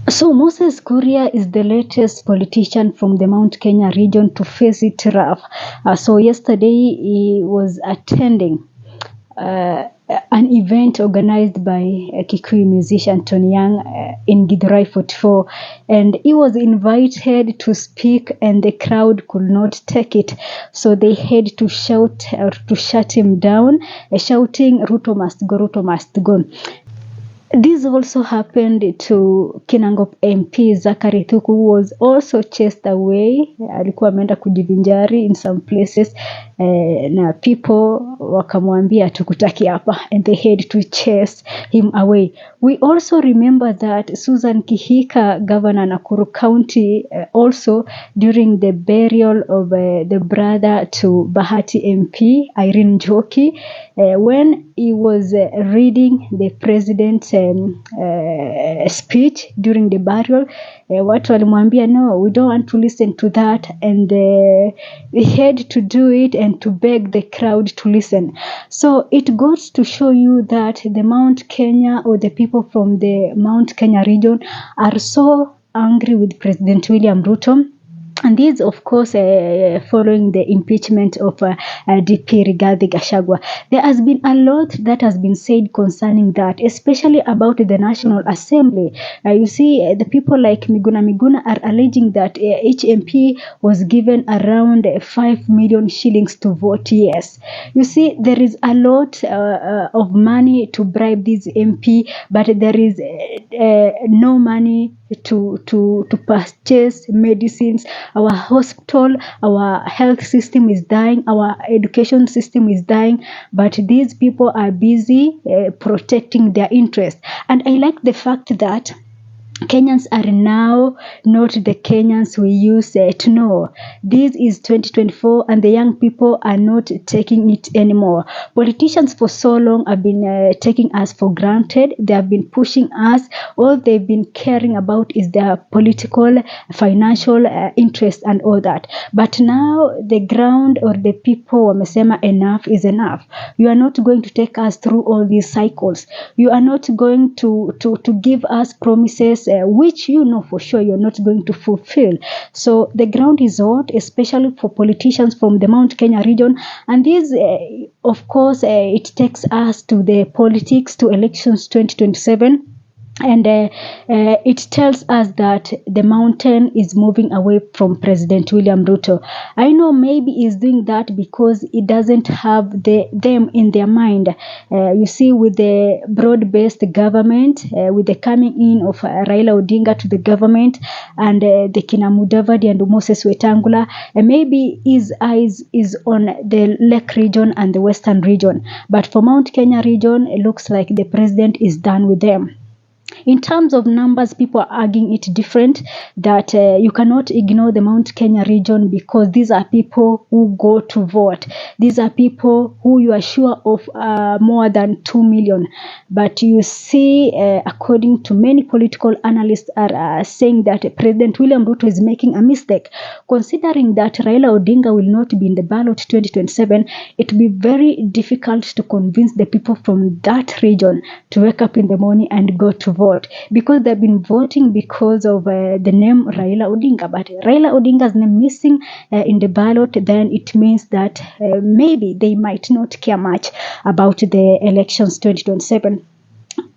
So Moses Kuria is the latest politician from the Mount Kenya region to face it rough. So yesterday he was attending an event organized by Kikuyu musician Tony Young in Githurai 44, and he was invited to speak and the crowd could not take it, so they had to shout or to shut him down, shouting Ruto must go, Ruto must go. This also happened to Kinangop MP Zachary Thuku, who was also chased away. Alikuwa ameenda kujivinjari in some places, na people wakamwambia tukutaki hapa, and they had to chase him away. We also remember that Susan Kihika, governor Nakuru County, also during the burial of the brother to Bahati MP Irene Njoki, when he was reading the president's speech during the burial, watu walimwambia no, we don't want to listen to that, and they had to do it and to beg the crowd to listen. So it goes to show you that the Mount Kenya, or the people from the Mount Kenya region, are so angry with President William Ruto. And this, of course, following the impeachment of DP Rigathi Gachagua. There has been a lot that has been said concerning that, especially about the National Assembly. You see, the people like Miguna are alleging that each MP was given around 5 million shillings to vote yes. You see, there is a lot of money to bribe this MP, but there is no money to purchase medicines. Our hospital, our health system is dying, our education system is dying, but these people are busy protecting their interests. And I like the fact that Kenyans are now not the Kenyans we used to know. This is 2024 and the young people are not taking it anymore. Politicians for so long have been taking us for granted. They have been pushing us. All they've been caring about is their political, financial interests and all that. But now the ground or the people wamesema enough is enough. You are not going to take us through all these cycles. You are not going to give us promises which you know for sure you're not going to fulfill. So the ground is hot, especially for politicians from the Mount Kenya region. And this, of course, it takes us to the politics, to elections 2027. And it tells us that the mountain is moving away from President William Ruto. I know maybe he's doing that because he doesn't have them in their mind. You see, with the broad-based government, with the coming in of Raila Odinga to the government, and the Kina Mudavadi and Moses Wetangula, maybe his eyes is on the Lake region and the Western region. But for Mount Kenya region, it looks like the president is done with them. In terms of numbers, people are arguing it different, that you cannot ignore the Mount Kenya region because these are people who go to vote. These are people who you are sure of more than 2 million. But you see, according to many political analysts are saying that President William Ruto is making a mistake. Considering that Raila Odinga will not be in the ballot 2027, it will be very difficult to convince the people from that region to wake up in the morning and go to vote, because they've been voting because of the name Raila Odinga. But Raila Odinga's name missing in the ballot, then it means that maybe they might not care much about the elections 2027.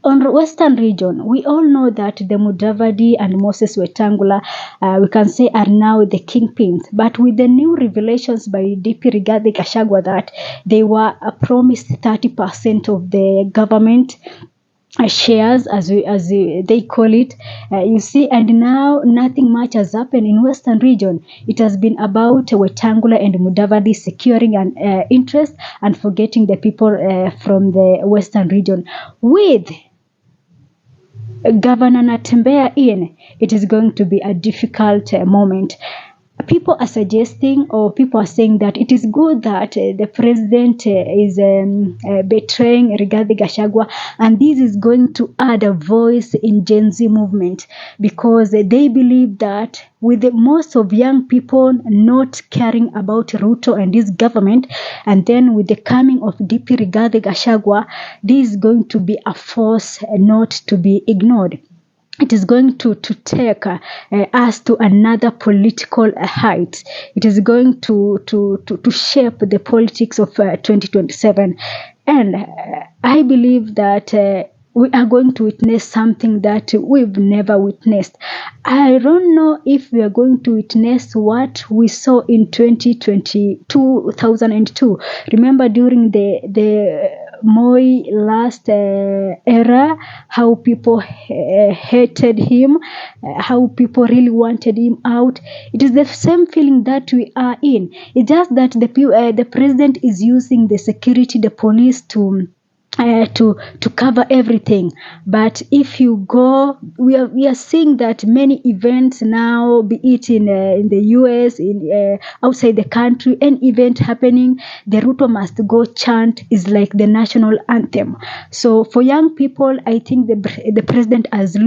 On the Western region, we all know that the Mudavadi and Moses Wetangula, we can say, are now the kingpins. But with the new revelations by DP Rigathi Gachagua that they were promised 30% of the government shares, as they call it, you see, and now nothing much has happened in Western region. It has been about Wetangula and Mudavadi securing an interest and forgetting the people from the Western region. With Governor Natembeya in, it is going to be a difficult moment. people are suggesting, or people are saying that it is good that the president is betraying Rigathi Gachagua, and this is going to add a voice in Gen Z movement, because they believe that with most of young people not caring about Ruto and his government, and then with the coming of DP Rigathi Gachagua, this is going to be a force not to be ignored. It is going to take us to another political height. It is going to shape the politics of 2027. And I believe that we are going to witness something that we've never witnessed. I don't know if we are going to witness what we saw in 2002. Remember during the Moi last era, how people hated him, how people really wanted him out. It is the same feeling that we are in. It's just that the president is using the security, the police to cover everything. But if you go, we are seeing that many events now, be it in the US, in outside the country, an event happening, the Ruto must go chant is like the national anthem. So for young people, I think the president has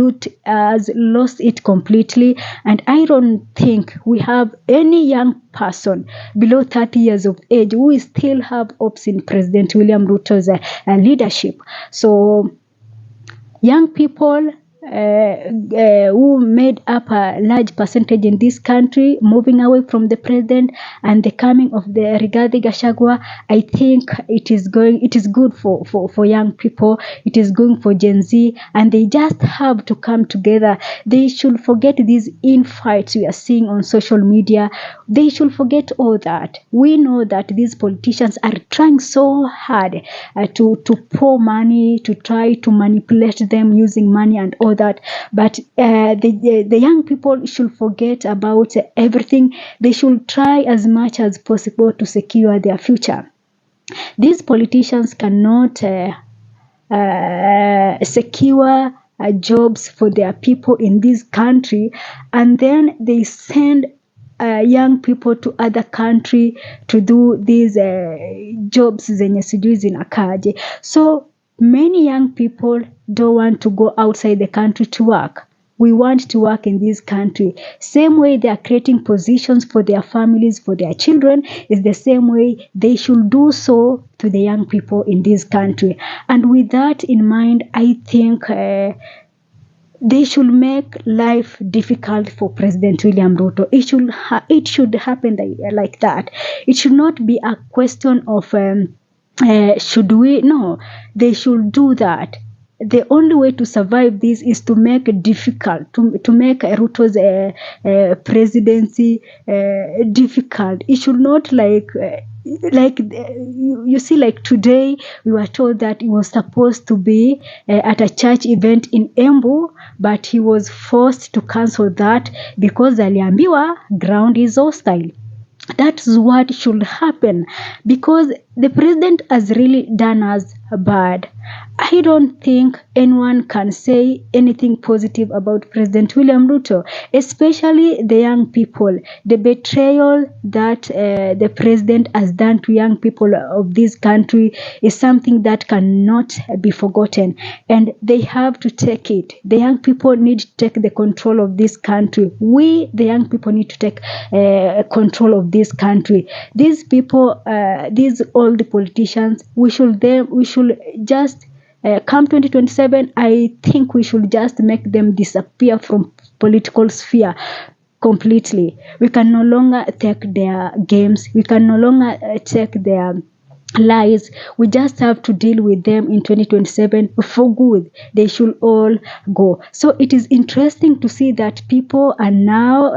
lost it completely, and I don't think we have any young person below 30 years of age who still have hopes in President William Ruto's leadership. So young people who made up a large percentage in this country, moving away from the president and the coming of the Rigathi Gachagua, I think it is good for young people. It is going for Gen Z, and they just have to come together. They should forget these infights we are seeing on social media. They should forget all that. We know that these politicians are trying so hard to pour money, to try to manipulate them using money and all that, but the young people should forget about everything. They should try as much as possible to secure their future. These politicians cannot secure jobs for their people in this country, and then they send young people to other country to do these jobs zenye sijui zinakaje. So many young people don't want to go outside the country to work. We want to work in this country. Same way they are creating positions for their families, for their children, is the same way they should do so to the young people in this country. And with that in mind, I think they should make life difficult for President William Ruto. It should happen like that. It should not be a question of should we? No, they should do that. The only way to survive this is to make it difficult, to make Ruto's presidency difficult. It should not you see, like today we were told that he was supposed to be at a church event in Embu, but he was forced to cancel that because aliambiwa ground is hostile. That is what should happen, because the president has really done us bad. I don't think anyone can say anything positive about President William Ruto, especially the young people. The betrayal that the president has done to young people of this country is something that cannot be forgotten, and they have to take it. The young people need to take the control of this country. We, the young people, need to take control of this country. These people, these old politicians, we should just come 2027, I think we should just make them disappear from political sphere completely. We can no longer take their games. We can no longer take their lies. We just have to deal with them in 2027 for good. They should all go. So it is interesting to see that people are now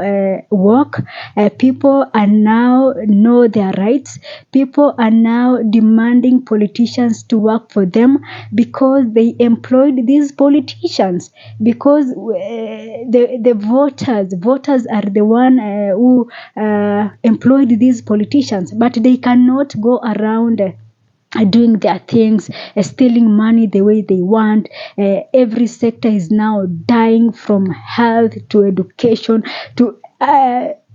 woke. People are now know their rights. People are now demanding politicians to work for them because they employed these politicians. Because the voters are the one who employed these politicians, but they cannot go around doing their things, stealing money the way they want. Every sector is now dying, from health to education to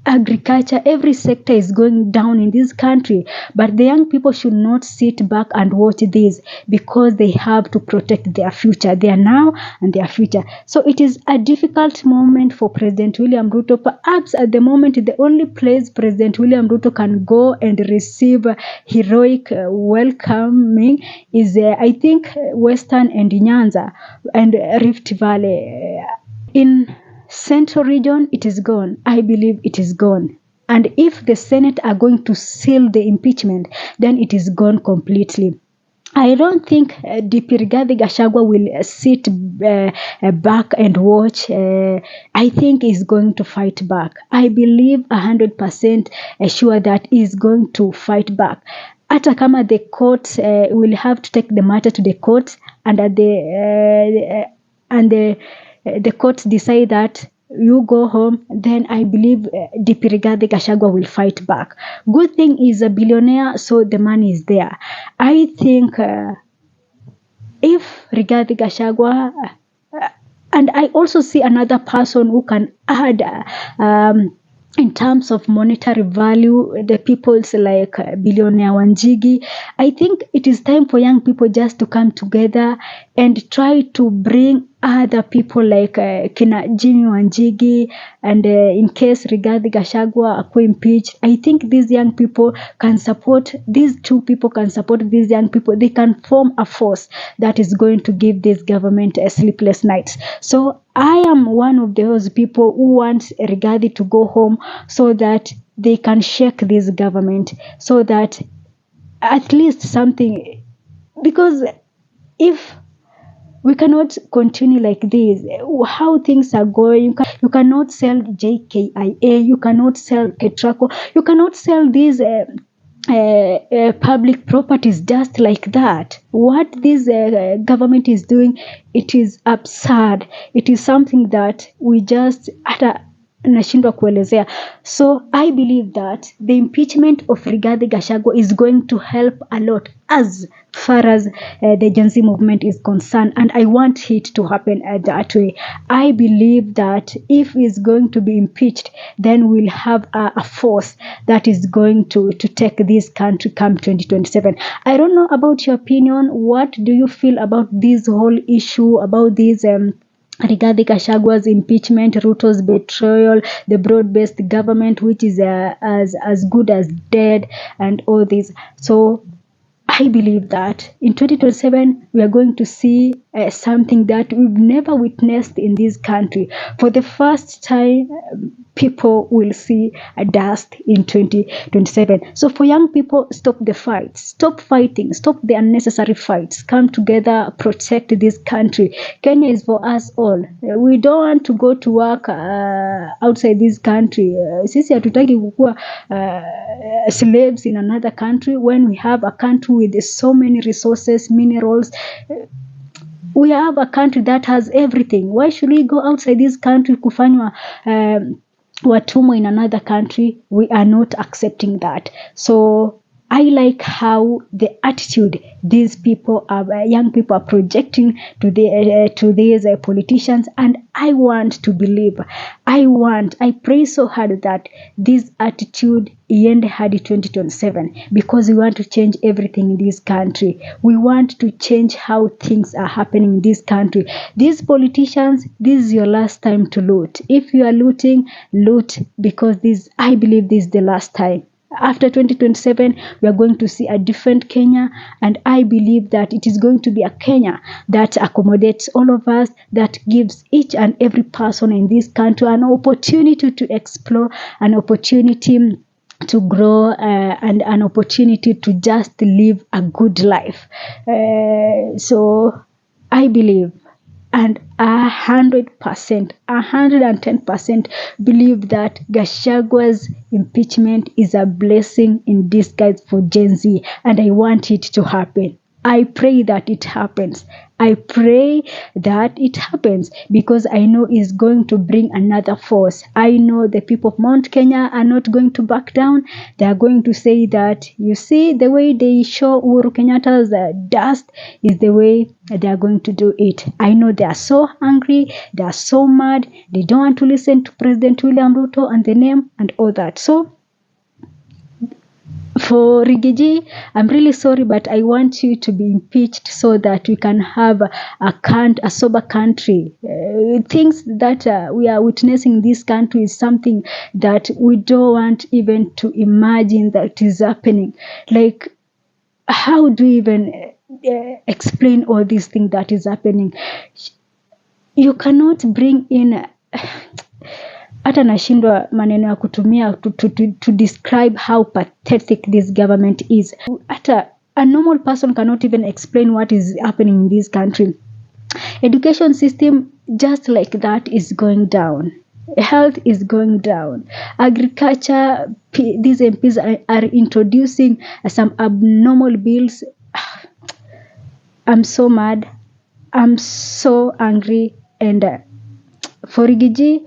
agriculture, every sector is going down in this country. But the young people should not sit back and watch this, because they have to protect their future, their now and their future. So it is a difficult moment for President William Ruto. Perhaps at the moment, the only place President William Ruto can go and receive heroic welcoming is, I think, Western and Nyanza and Rift Valley. In Central region, it is gone. I believe it is gone. And if the Senate are going to seal the impeachment, then it is gone completely. I don't think DP Rigathi Gachagua will sit back and watch. I think he's going to fight back. I believe 100% sure that he's going to fight back. Hata kama the courts will have to take the matter to the courts, and the courts decide that you go home, then I believe DP Rigathi Gachagua will fight back. Good thing is a billionaire, so the money is there. I think if Rigathi Gachagua, and I also see another person who can add in terms of monetary value, the people's like billionaire Wanjigi. I think it is time for young people just to come together and try to bring other people like Kina Jimmy Wanjigi, and in case Rigathi Gachagua are impeached, I think these young people can support, these two people can support these young people. They can form a force that is going to give this government a sleepless nights. So I am one of those people who want Rigathi to go home, so that they can shake this government, so that at least something, because if we cannot continue like this, how things are going, you cannot sell JKIA, you cannot sell Ketraco, you cannot sell these public properties just like that. What this government is doing, it is absurd. It is something that we just nashindwa kuelezea. So I believe that the impeachment of Rigathi Gachagua is going to help a lot as far as the Gen Z movement is concerned, and I want it to happen that way. I believe that if he's going to be impeached, then we'll have a force that is going to take this country come 2027. I don't know about your opinion. What do you feel about this whole issue, about this Rigathi Gachagua's impeachment, Ruto's betrayal, the broad-based government, which is as good as dead, and all this? So I believe that in 2027, we are going to see something that we've never witnessed in this country. For the first time, people will see a dust in 2027. So for young people, stop the fights, stop fighting, stop the unnecessary fights, come together, protect this country. Kenya is for us all. We don't want to go to work outside this country. Sisi hatutaki kukua slaves in another country when we have a country with so many resources, minerals. We have a country that has everything. Why should we go outside this country kufanywa watumwa in another country? We are not accepting that. So I like how the attitude these people are, young people are projecting to these politicians, and I want to believe. I pray so hard that this attitude end hadi 2027, because we want to change everything in this country. We want to change how things are happening in this country. These politicians, this is your last time to loot. If you are looting, loot, because I believe this is the last time. After 2027, we are going to see a different Kenya, and I believe that it is going to be a Kenya that accommodates all of us, that gives each and every person in this country an opportunity to explore, an opportunity to grow, and an opportunity to just live a good life. So I believe, and 110% believe that Gachagua's impeachment is a blessing in disguise for Gen Z, and I want it to happen. I pray that it happens. I pray that it happens because I know it's going to bring another force. I know the people of Mount Kenya are not going to back down. They are going to say that, you see, the way they show Uhuru Kenyatta's dust is the way they are going to do it. I know they are so angry. They are so mad. They don't want to listen to President William Ruto and the name and all that. So, for Rigiji, I'm really sorry, but I want you to be impeached so that we can have a sober country. Things that we are witnessing in this country is something that we don't want even to imagine that is happening. Like, how do you even explain all these things that is happening? You cannot bring in... hata nashindwa maneno ya kutumia to describe how pathetic this government is. Hata a normal person cannot even explain what is happening in this country. Education system, just like that, is going down. Health is going down. Agriculture, these MPs are introducing some abnormal bills. I'm so mad. I'm so angry. And for Rigiji,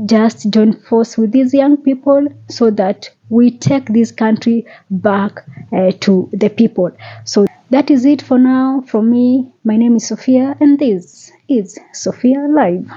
just join force with these young people so that we take this country back to the people. So that is it for now from me. My name is Sophia, and this is Sophia Live.